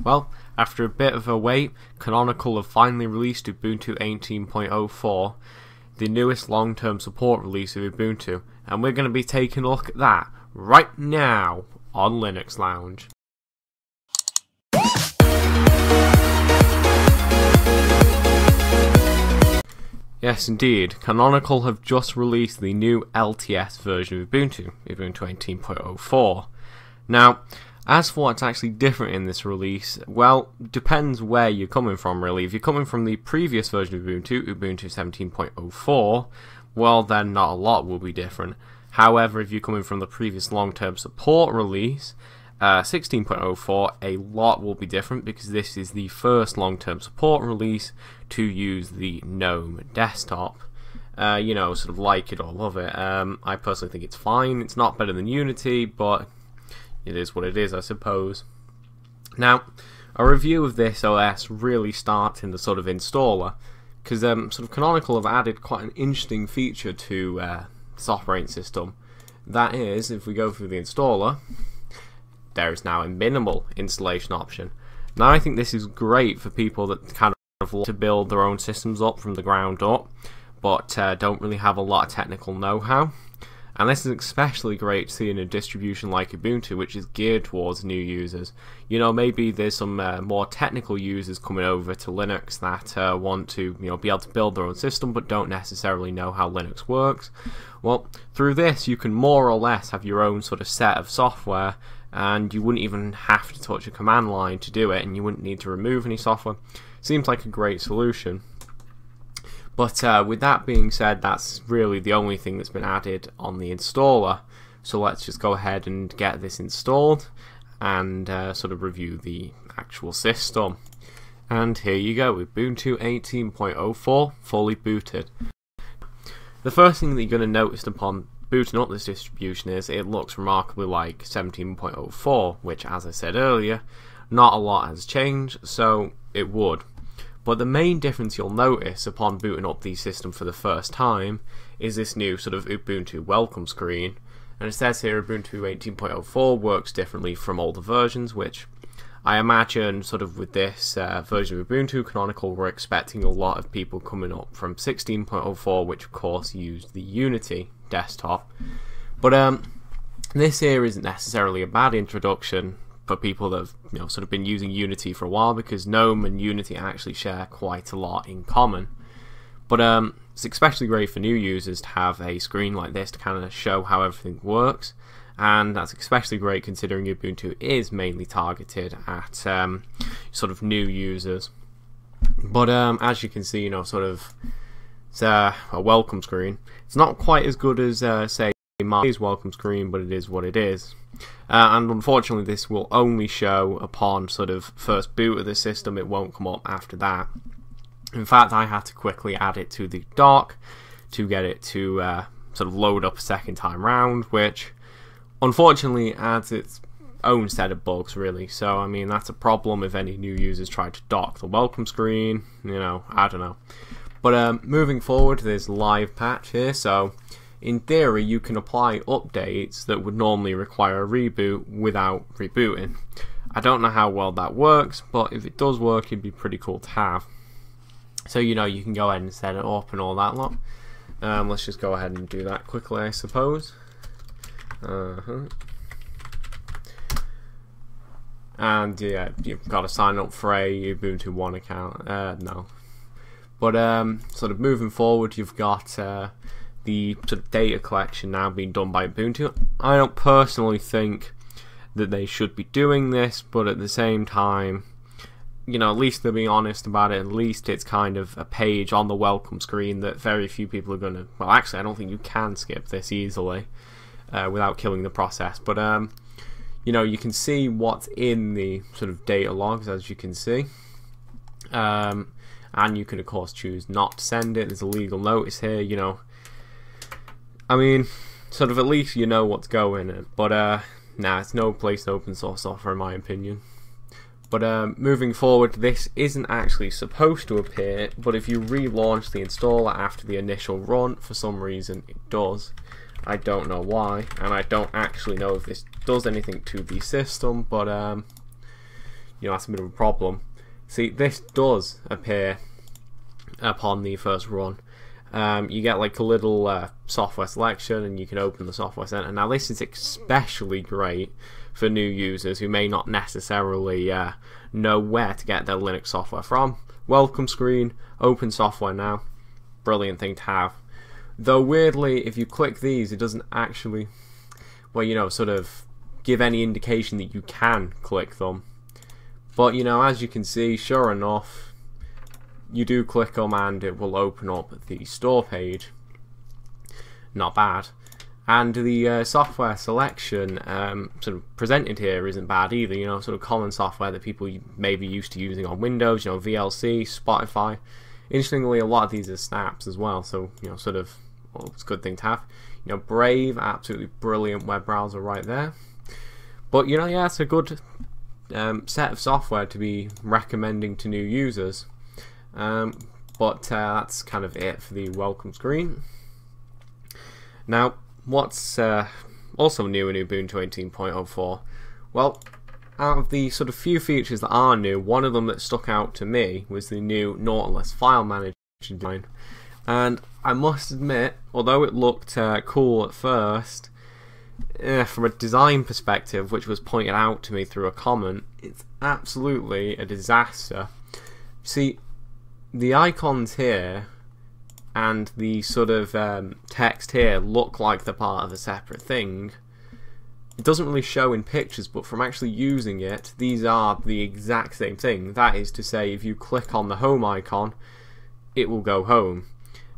Well, after a bit of a wait, Canonical have finally released Ubuntu 18.04, the newest long-term support release of Ubuntu, and we're going to be taking a look at that right now on Linux Lounge. Yes, indeed. Canonical have just released the new LTS version of Ubuntu 18.04. Now, as for what's actually different in this release, well, depends where you're coming from, really. If you're coming from the previous version of Ubuntu 17.04, well, then not a lot will be different. However, if you're coming from the previous long-term support release, 16.04, a lot will be different because this is the first long-term support release to use the GNOME desktop. You know, sort of like it or love it. I personally think it's fine. It's not better than Unity, but it is what it is, I suppose. Now, a review of this OS really starts in the sort of installer, because sort of Canonical have added quite an interesting feature to this operating system. That is, if we go through the installer, there is now a minimal installation option. Now, I think this is great for people that kind of want to build their own systems up from the ground up, but don't really have a lot of technical know-how. And this is especially great to see in a distribution like Ubuntu, which is geared towards new users. You know, maybe there's some more technical users coming over to Linux that want to, you know, be able to build their own system, but don't necessarily know how Linux works. Well, through this, you can more or less have your own sort of set of software, and you wouldn't even have to touch a command line to do it, and you wouldn't need to remove any software. Seems like a great solution. But with that being said, that's really the only thing that's been added on the installer. So let's just go ahead and get this installed and sort of review the actual system. And here you go, Ubuntu 18.04 fully booted. The first thing that you're going to notice upon booting up this distribution is it looks remarkably like 17.04, which, as I said earlier, not a lot has changed, so it would. But the main difference you'll notice upon booting up the system for the first time is this new sort of Ubuntu welcome screen. And it says here Ubuntu 18.04 works differently from older versions, which I imagine sort of with this version of Ubuntu, Canonical were expecting a lot of people coming up from 16.04, which of course used the Unity desktop. But this here isn't necessarily a bad introduction for people that have, you know, sort of been using Unity for a while, because GNOME and Unity actually share quite a lot in common. But it's especially great for new users to have a screen like this to kind of show how everything works, and that's especially great considering Ubuntu is mainly targeted at sort of new users. But as you can see, you know, sort of it's a welcome screen. It's not quite as good as say Marty's welcome screen, but it is what it is. And unfortunately this will only show upon sort of first boot of the system. It won't come up after that. In fact, I had to quickly add it to the dock to get it to sort of load up a second time round, which unfortunately adds its own set of bugs, really. So I mean, that's a problem if any new users try to dock the welcome screen, you know, I don't know. But moving forward, there's live patch here, so in theory, you can apply updates that would normally require a reboot without rebooting. I don't know how well that works, but if it does work, it'd be pretty cool to have. So, you know, you can go ahead and set it up and all that lot. Let's just go ahead and do that quickly, I suppose. And yeah, you've got to sign up for a Ubuntu One account. No. But sort of moving forward, you've got the sort of data collection now being done by Ubuntu. I don't personally think that they should be doing this, but at the same time, you know, at least they're being honest about it. At least it's kind of a page on the welcome screen that very few people are going to... Well, actually, I don't think you can skip this easily without killing the process. But, you know, you can see what's in the sort of data logs, as you can see. And you can, of course, choose not to send it. There's a legal notice here, you know. I mean, sort of at least you know what's going in. But, nah, it's no place to open source software, in my opinion. But moving forward, this isn't actually supposed to appear, but if you relaunch the installer after the initial run, for some reason it does. I don't know why, and I don't actually know if this does anything to the system, but that's a bit of a problem. See, this does appear upon the first run. You get like a little software selection, and you can open the software center. Now this is especially great for new users who may not necessarily know where to get their Linux software from. Welcome screen, open software now, brilliant thing to have. Though weirdly, if you click these, it doesn't actually, well, sort of give any indication that you can click them. But as you can see, sure enough, you do click them and it will open up the store page. Not bad. And the software selection sort of presented here isn't bad either. Sort of common software that people may be used to using on Windows. VLC, Spotify. Interestingly, a lot of these are snaps as well. So sort of, well, it's a good thing to have. Brave, absolutely brilliant web browser right there. But yeah, it's a good set of software to be recommending to new users. But that's kind of it for the welcome screen. Now, what's also new in Ubuntu 18.04? Well, out of the sort of few features that are new, one of them that stuck out to me was the new Nautilus file manager design. And I must admit, although it looked cool at first, from a design perspective, which was pointed out to me through a comment, it's absolutely a disaster. See, the icons here and the sort of text here look like they're part of a separate thing. It doesn't really show in pictures, but from actually using it, these are the exact same thing. That is to say, if you click on the home icon, it will go home,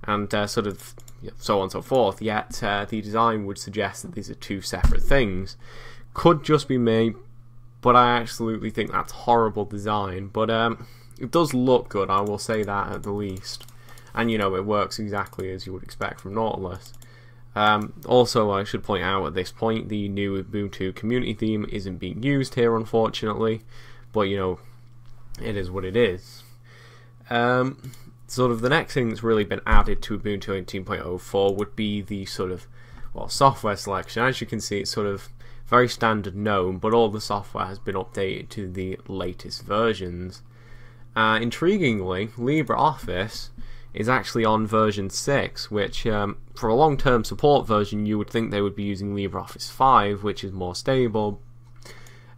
and sort of so on and so forth. Yet the design would suggest that these are two separate things. Could just be me, but I absolutely think that's horrible design. But it does look good, I will say that at the least. And it works exactly as you would expect from Nautilus. Also, I should point out at this point, the new Ubuntu community theme isn't being used here, unfortunately. But it is what it is. Sort of the next thing that's really been added to Ubuntu 18.04 would be the sort of, well, software selection. As you can see, it's sort of very standard GNOME, but all the software has been updated to the latest versions. Intriguingly, Libreoffice is actually on version 6, which for a long-term support version you would think they would be using LibreOffice 5, which is more stable,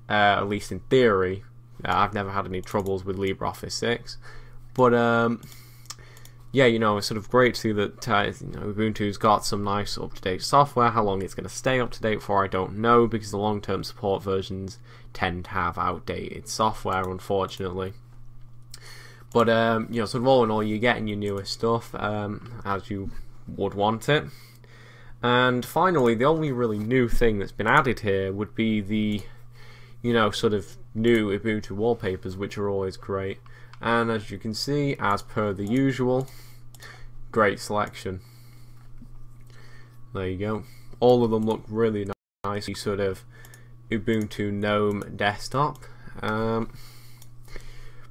at least in theory. I've never had any troubles with LibreOffice 6, but yeah, it's sort of great to see that Ubuntu's got some nice up-to-date software. How long it's going to stay up-to-date for, I don't know, because the long-term support versions tend to have outdated software, unfortunately. But sort of all in all, you're getting your newest stuff as you would want it. And finally, the only really new thing that's been added here would be the sort of new Ubuntu wallpapers, which are always great. And as you can see, as per the usual, great selection. There you go. All of them look really nice. Sort of Ubuntu GNOME desktop. But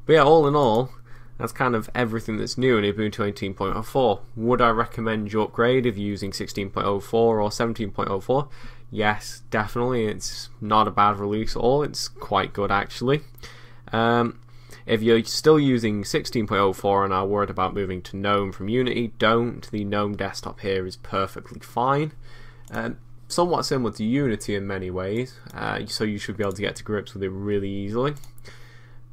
yeah, all in all, that's kind of everything that's new in Ubuntu 18.04. Would I recommend you upgrade if you're using 16.04 or 17.04? Yes, definitely. It's not a bad release at all. It's quite good, actually. If you're still using 16.04 and are worried about moving to GNOME from Unity, don't. The GNOME desktop here is perfectly fine. Somewhat similar to Unity in many ways, so you should be able to get to grips with it really easily.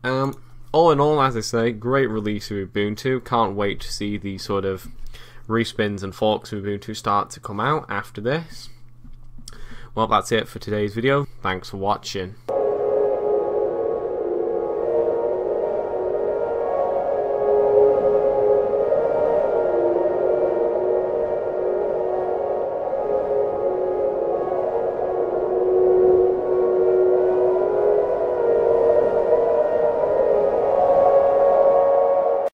All in all, as I say, great release of Ubuntu. Can't wait to see the sort of respins and forks of Ubuntu start to come out after this. Well, that's it for today's video. Thanks for watching.